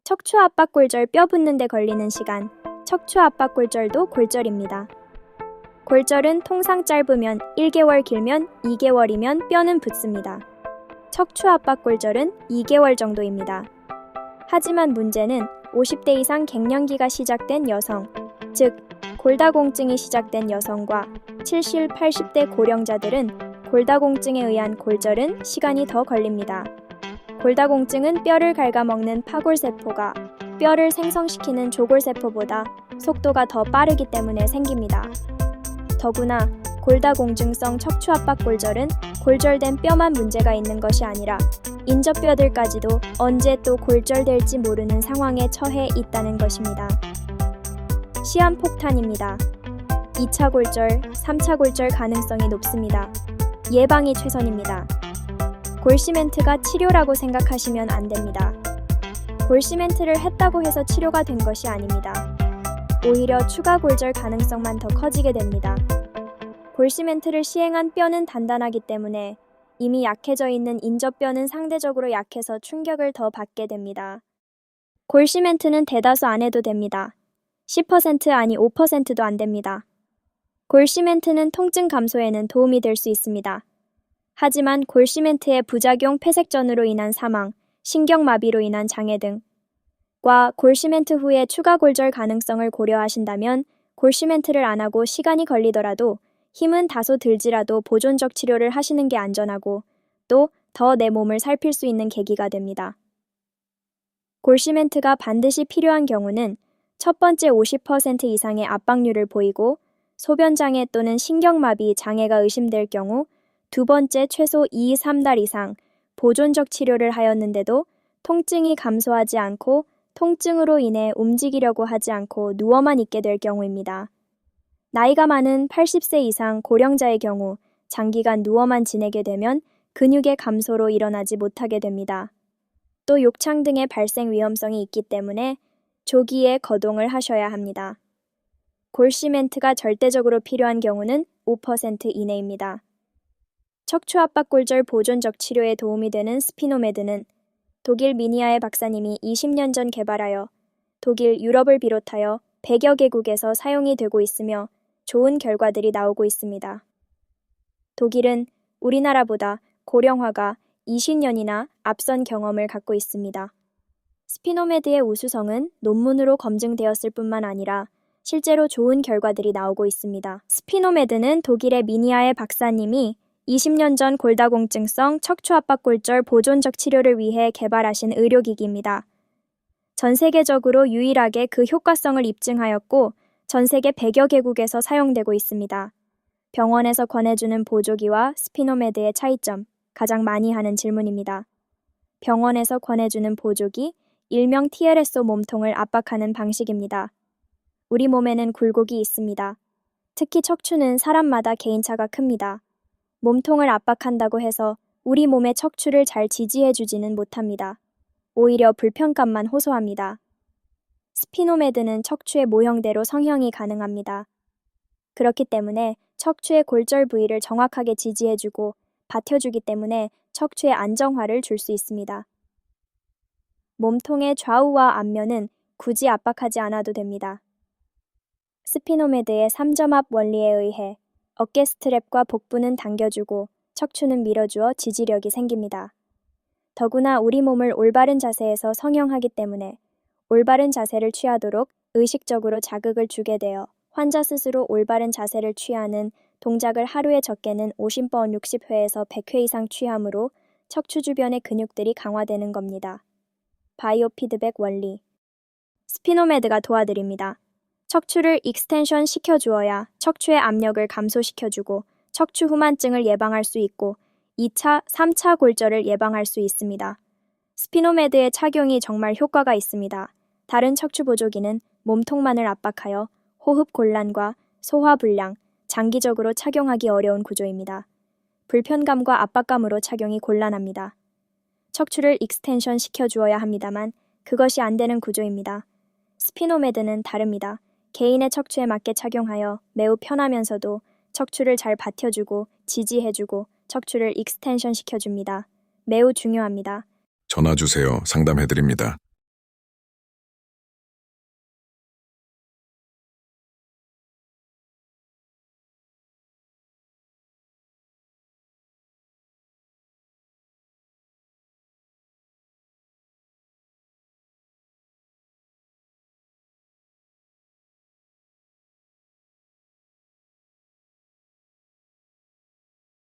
척추 압박 골절 뼈 붙는 데 걸리는 시간. 척추 압박 골절도 골절입니다. 골절은 통상 짧으면 1개월, 길면 2개월이면 뼈는 붙습니다. 척추 압박 골절은 2개월 정도입니다. 하지만 문제는 50대 이상 갱년기가 시작된 여성, 즉 골다공증이 시작된 여성과 70, 80대 고령자들은 골다공증에 의한 골절은 시간이 더 걸립니다. 골다공증은 뼈를 갉아먹는 파골세포가 뼈를 생성시키는 조골세포보다 속도가 더 빠르기 때문에 생깁니다. 더구나 골다공증성 척추압박 골절은 골절된 뼈만 문제가 있는 것이 아니라 인접뼈들까지도 언제 또 골절될지 모르는 상황에 처해 있다는 것입니다. 시한폭탄입니다. 2차 골절, 3차 골절 가능성이 높습니다. 예방이 최선입니다. 골시멘트가 치료라고 생각하시면 안 됩니다. 골시멘트를 했다고 해서 치료가 된 것이 아닙니다. 오히려 추가 골절 가능성만 더 커지게 됩니다. 골시멘트를 시행한 뼈는 단단하기 때문에 이미 약해져 있는 인접뼈는 상대적으로 약해서 충격을 더 받게 됩니다. 골시멘트는 대다수 안 해도 됩니다. 10% 아니 5%도 안 됩니다. 골시멘트는 통증 감소에는 도움이 될 수 있습니다. 하지만 골시멘트의 부작용 폐색전으로 인한 사망, 신경마비로 인한 장애 등과 골시멘트 후에 추가 골절 가능성을 고려하신다면 골시멘트를 안 하고 시간이 걸리더라도 힘은 다소 들지라도 보존적 치료를 하시는 게 안전하고 또 더 내 몸을 살필 수 있는 계기가 됩니다. 골시멘트가 반드시 필요한 경우는 첫 번째 50% 이상의 압박률을 보이고 소변장애 또는 신경마비 장애가 의심될 경우 두 번째 최소 2-3달 이상 보존적 치료를 하였는데도 통증이 감소하지 않고 통증으로 인해 움직이려고 하지 않고 누워만 있게 될 경우입니다. 나이가 많은 80세 이상 고령자의 경우 장기간 누워만 지내게 되면 근육의 감소로 일어나지 못하게 됩니다. 또 욕창 등의 발생 위험성이 있기 때문에 조기에 거동을 하셔야 합니다. 골시멘트가 절대적으로 필요한 경우는 5% 이내입니다. 척추압박 골절 보존적 치료에 도움이 되는 스피노메드는 독일 미니아의 박사님이 20년 전 개발하여 독일, 유럽을 비롯하여 100여 개국에서 사용이 되고 있으며 좋은 결과들이 나오고 있습니다. 독일은 우리나라보다 고령화가 20년이나 앞선 경험을 갖고 있습니다. 스피노메드의 우수성은 논문으로 검증되었을 뿐만 아니라 실제로 좋은 결과들이 나오고 있습니다. 스피노메드는 독일의 미니아의 박사님이 20년 전 골다공증성 척추압박 골절 보존적 치료를 위해 개발하신 의료기기입니다. 전 세계적으로 유일하게 그 효과성을 입증하였고 전 세계 100여 개국에서 사용되고 있습니다. 병원에서 권해주는 보조기와 스피노메드의 차이점, 가장 많이 하는 질문입니다. 병원에서 권해주는 보조기, 일명 TLSO 몸통을 압박하는 방식입니다. 우리 몸에는 굴곡이 있습니다. 특히 척추는 사람마다 개인차가 큽니다. 몸통을 압박한다고 해서 우리 몸의 척추를 잘 지지해주지는 못합니다. 오히려 불편감만 호소합니다. 스피노메드는 척추의 모형대로 성형이 가능합니다. 그렇기 때문에 척추의 골절 부위를 정확하게 지지해주고 받쳐주기 때문에 척추의 안정화를 줄 수 있습니다. 몸통의 좌우와 앞면은 굳이 압박하지 않아도 됩니다. 스피노메드의 3점압 원리에 의해 어깨 스트랩과 복부는 당겨주고 척추는 밀어주어 지지력이 생깁니다. 더구나 우리 몸을 올바른 자세에서 성형하기 때문에 올바른 자세를 취하도록 의식적으로 자극을 주게 되어 환자 스스로 올바른 자세를 취하는 동작을 하루에 적게는 50번 60회에서 100회 이상 취함으로 척추 주변의 근육들이 강화되는 겁니다. 바이오 피드백 원리. 스피노메드가 도와드립니다. 척추를 익스텐션 시켜주어야 척추의 압력을 감소시켜주고 척추 후만증을 예방할 수 있고 2차, 3차 골절을 예방할 수 있습니다. 스피노메드의 착용이 정말 효과가 있습니다. 다른 척추 보조기는 몸통만을 압박하여 호흡 곤란과 소화 불량, 장기적으로 착용하기 어려운 구조입니다. 불편감과 압박감으로 착용이 곤란합니다. 척추를 익스텐션 시켜주어야 합니다만 그것이 안 되는 구조입니다. 스피노메드는 다릅니다. 개인의 척추에 맞게 착용하여 매우 편하면서도 척추를 잘 받쳐주고 지지해주고 척추를 익스텐션 시켜줍니다. 매우 중요합니다. 전화 주세요. 상담해드립니다.